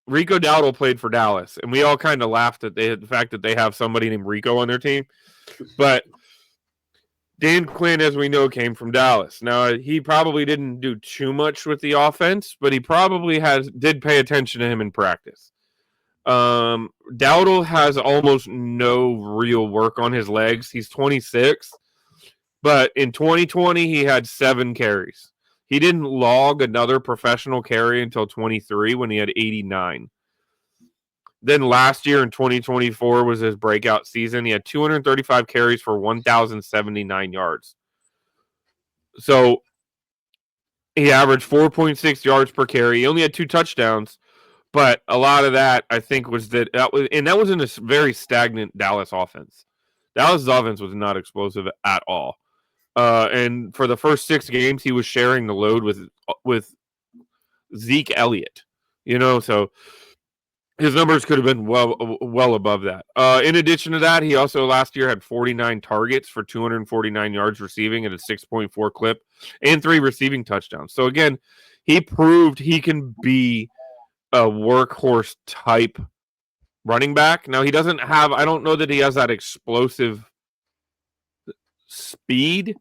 Rico Dowdle played for Dallas, and we all kind of laughed at the fact that they have somebody named Rico on their team. But Dan Quinn, as we know, came from Dallas. Now, he probably didn't do too much with the offense, but he probably did pay attention to him in practice. Dowdle has almost no real work on his legs. He's 26, but in 2020 he had 7 carries. He didn't log another professional carry until 23 when he had 89. Then last year in 2024 was his breakout season. He had 235 carries for 1,079 yards. So he averaged 4.6 yards per carry. He only had 2 touchdowns, but a lot of that I think was that was in a very stagnant Dallas offense. Dallas' offense was not explosive at all. And for the first 6 games, he was sharing the load with Zeke Elliott. So his numbers could have been well above that. In addition to that, he also last year had 49 targets for 249 yards receiving at a 6.4 clip and 3 receiving touchdowns. So again, he proved he can be a workhorse type running back. Now he doesn't have, I don't know that he has that explosive speed,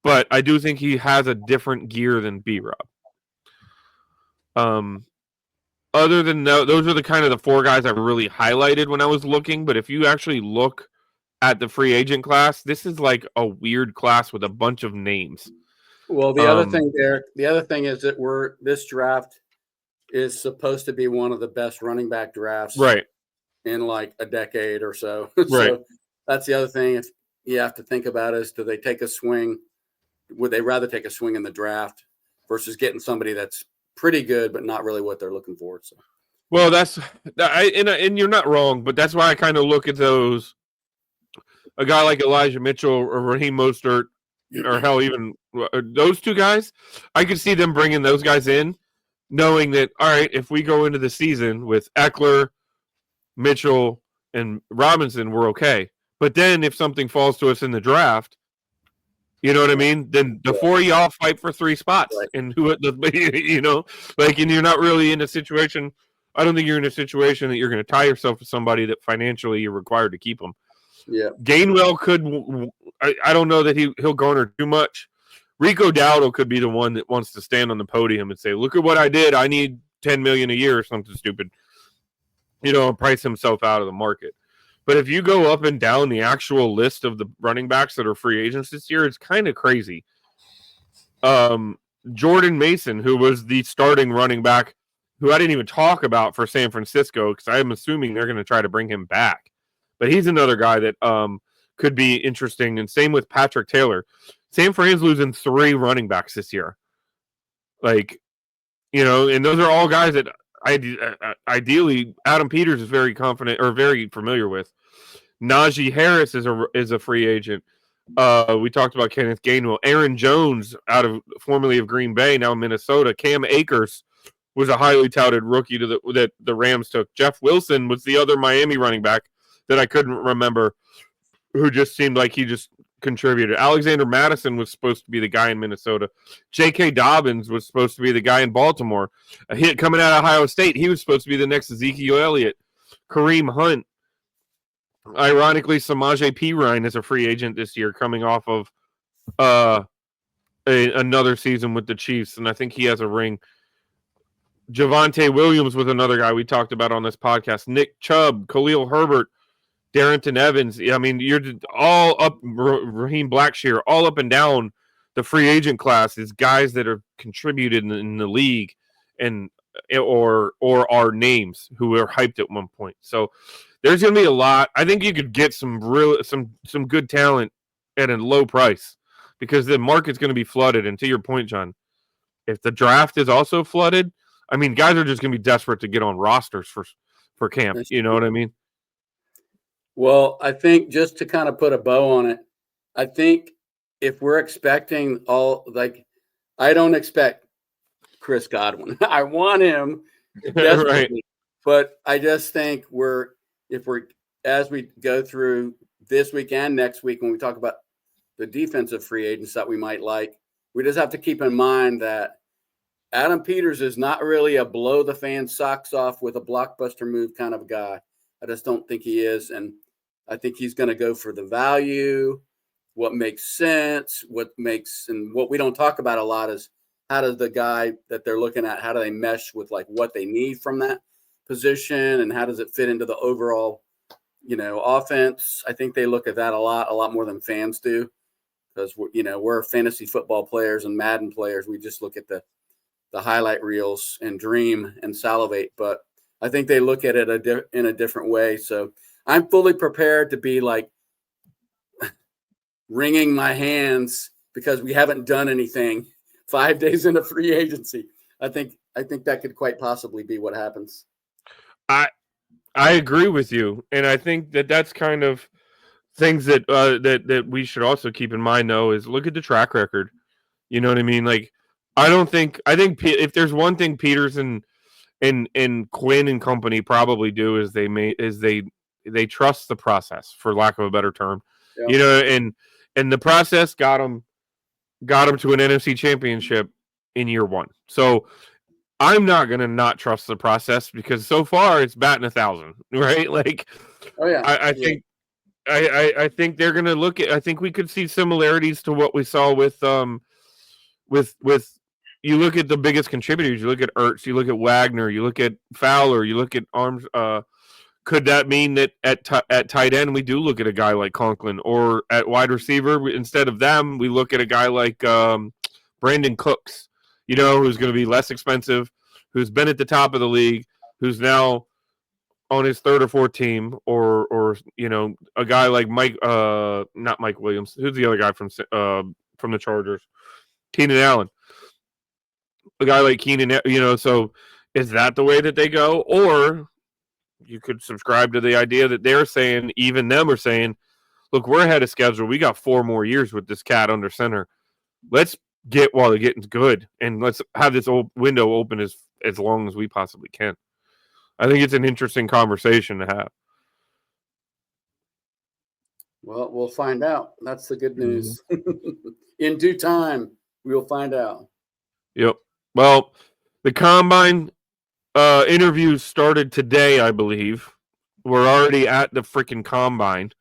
but I do think he has a different gear than B-Rob. Other than those are the kind of the 4 guys I really highlighted when I was looking. But if you actually look at the free agent class, this is like a weird class with a bunch of names. Well, the other thing is that this draft is supposed to be one of the best running back drafts in like a decade or so. Right. So that's the other thing. If you have to think about is, do they take a swing? Would they rather take a swing in the draft versus getting somebody that's pretty good, but not really what they're looking for? So, well, and you're not wrong, but that's why I kind of look at those. A guy like Elijah Mitchell or Raheem Mostert, or hell, even those 2 guys, I could see them bringing those guys in, knowing that, all right, if we go into the season with Eckler, Mitchell, and Robinson, we're okay. But then if something falls to us in the draft, you know what I mean? Then the 4 of y'all fight for 3 spots, right. And and you're not really in a situation. I don't think you're in a situation that you're going to tie yourself to somebody that financially you're required to keep them. Yeah, Gainwell could. I don't know that he'll garner too much. Rico Dowdle could be the one that wants to stand on the podium and say, "Look at what I did. I need $10 million a year or something stupid." And price himself out of the market. But if you go up and down the actual list of the running backs that are free agents this year, it's kind of crazy. Jordan Mason, who was the starting running back, who I didn't even talk about for San Francisco, because I'm assuming they're going to try to bring him back. But he's another guy that could be interesting. And same with Patrick Taylor. San Fran's losing 3 running backs this year. And those are all guys that ideally Adam Peters is very confident or very familiar with. Najee Harris is a free agent. We talked about Kenneth Gainwell. Aaron Jones, formerly of Green Bay, now Minnesota. Cam Akers was a highly touted rookie that the Rams took. Jeff Wilson was the other Miami running back that I couldn't remember, who just seemed like he just contributed. Alexander Madison was supposed to be the guy in Minnesota. J.K. Dobbins was supposed to be the guy in Baltimore. A hit coming out of Ohio State. He was supposed to be the next Ezekiel Elliott. Kareem Hunt. Ironically, Samaje Perine is a free agent this year, coming off of another season with the Chiefs, and I think he has a ring. Javonte Williams was another guy we talked about on this podcast. Nick Chubb, Khalil Herbert, Darrington Evans. I mean, you're all up, Raheem Blackshear, all up and down the free agent class is guys that are contributed in the league or are names who were hyped at one point. So there's going to be a lot. I think you could get some good talent at a low price because the market's going to be flooded. And to your point, John, if the draft is also flooded, I mean, guys are just going to be desperate to get on rosters for camp. You know what I mean? Well, I think just to kind of put a bow on it, I think if we're expecting I don't expect Chris Godwin. I want him desperately, right. But I just think as we go through this week and next week, when we talk about the defensive free agents that we might like, we just have to keep in mind that Adam Peters is not really a blow the fan socks off with a blockbuster move kind of guy. I just don't think he is. And I think he's going to go for the value, what makes sense, and what we don't talk about a lot is how does the guy that they're looking at, how do they mesh with like what they need from that position and how does it fit into the overall, offense? I think they look at that a lot more than fans do. because we're fantasy football players and Madden players. We just look at the highlight reels and dream and salivate. But I think they look at it in a different way. So I'm fully prepared to be like wringing my hands because we haven't done anything 5 days into free agency. I think that could quite possibly be what happens. I agree with you, and I think that's kind of things that that we should also keep in mind. Though, is look at the track record. You know what I mean? Like, I think if there's one thing Peterson and Quinn and company probably do is they trust the process, for lack of a better term. Yeah. And the process got them to an NFC championship in year one. So I'm not going to not trust the process because so far it's batting 1,000, right? Like, oh yeah, I think I think they're going to look at. I think we could see similarities to what we saw with you look at the biggest contributors. You look at Ertz, you look at Wagner, you look at Fowler, you look at Arms. Could that mean that at tight end we do look at a guy like Conklin, or at wide receiver instead of them we look at a guy like Brandon Cooks, who's going to be less expensive, who's been at the top of the league, who's now on his third or fourth team, or a guy like not Mike Williams. Who's the other guy from the Chargers? Keenan Allen. A guy like Keenan, so is that the way that they go? Or you could subscribe to the idea that they're saying, even them are saying, look, we're ahead of schedule. We got 4 more years with this cat under center. Let's get while the getting's good, and let's have this window open as long as we possibly can. I think it's an interesting conversation to have. Well, we'll find out. That's the good news. In due time, we will find out. Yep. Well, the combine interviews started today, I believe. We're already at the freaking combine.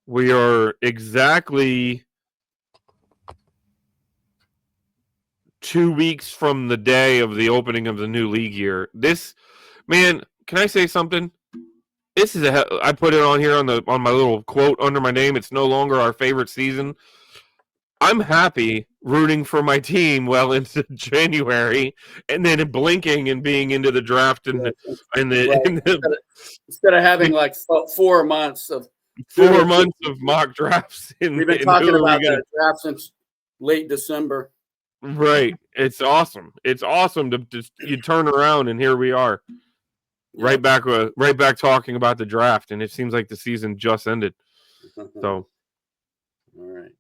We are exactly 2 weeks from the day of the opening of the new league year. This, man, can I say something? This is I put it on here on my little quote under my name. It's no longer our favorite season. I'm happy rooting for my team well into January, and then blinking and being into the draft instead of having like 4 months of 4 months of mock drafts. We've been talking about the draft since late December. Right. It's awesome. It's awesome to you turn around and here we are. Yeah. Right back talking about the draft, and it seems like the season just ended. So, all right.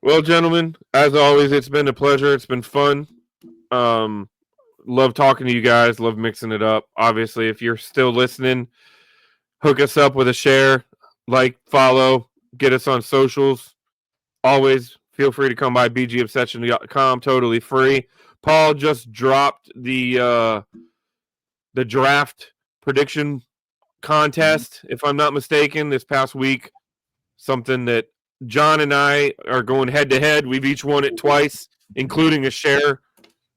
Well, gentlemen, as always, it's been a pleasure. It's been fun. Love talking to you guys. Love mixing it up. Obviously, if you're still listening, hook us up with a share, like, follow, get us on socials. Always feel free to come by bgobsession.com, totally free. Paul just dropped the draft prediction contest, if I'm not mistaken, this past week. Something that John and I are going head to head. We've each won it twice, including a share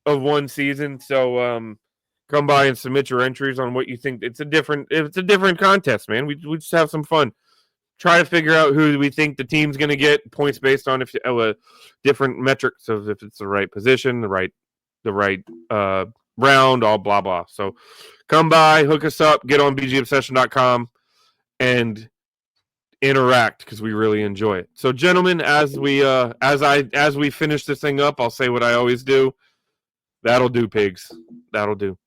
of one season. So come by and submit your entries on what you think. It's a different contest, man. We just have some fun. Try to figure out who we think the team's going to get, points based on different metrics of if it's the right position, the right round, all blah blah. So come by, hook us up, get on bgobsession.com, and interact because we really enjoy it. So, gentlemen, as we finish this thing up, I'll say what I always do. That'll do, pigs. That'll do.